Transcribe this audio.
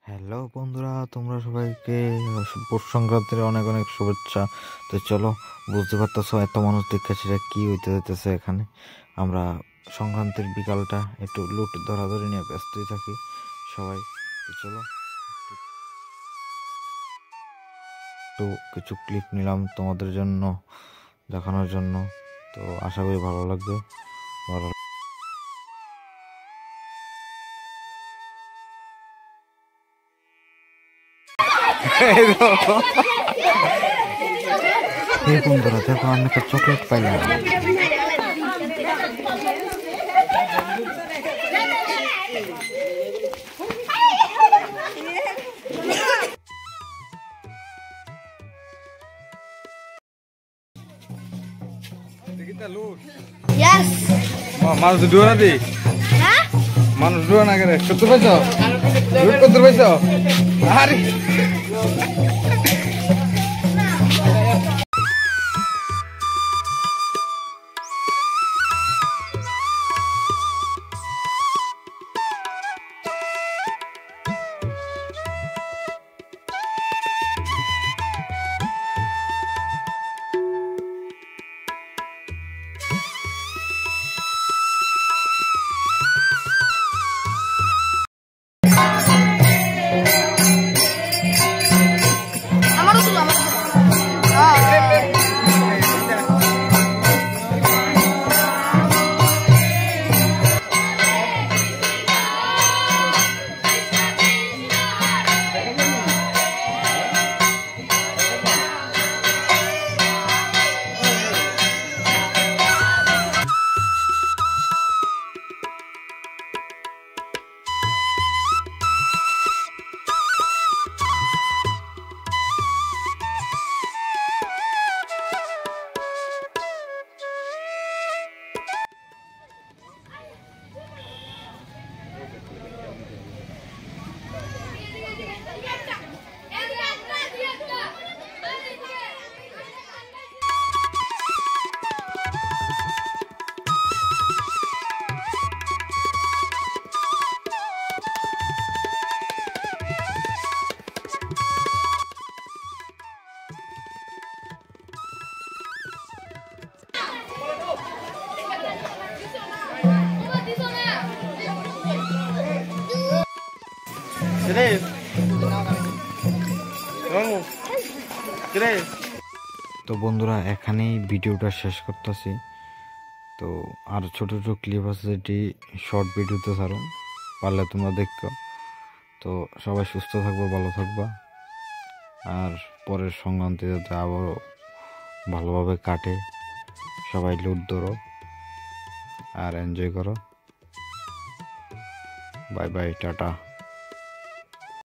Hello বন্ধুরা, তোমরা সবাইকে পৌষ সংক্রান্তির অনেক অনেক শুভেচ্ছা। তো চলো, বুঝতে পারতেছো এত মানুষ দেখে সেটা কি হইতে হইতেছে এখানে। আমরা সংক্রান্তির বিকালটা একটু লুট ধরাধরি নিয়ে ব্যস্তই থাকি সবাই। তো চলো একটু কিছু ক্লিপ নিলাম তোমাদের জন্য দেখানোর জন্য। তো আশা করি ভালো লাগবে। ভালো এই বন্ধুরা দেখো, আমি একটা চকলেট পাইলাম। Yes. মানুষ ডুবে না দি হ্যাঁ? মানুষ ডুবে না করে সত্তর পাইছ লুট করতে পাইছ আরে আমারও তুলো, আমারও তুলো। তো বন্ধুরা, এখানেই ভিডিওটা শেষ করতেছি। তো আর ছোট ছোট ক্লিপ আছে যেটি শর্ট ভিডিওতে ছাড়ো, পারলে তোমরা দেখো। তো সবাই সুস্থ থাকবো, ভালো থাকবা, আর পরের সংক্রান্তি যাতে আবারও ভালোভাবে কাটে। সবাই লুট ধরো আর এনজয় করো। Bye bye, tata.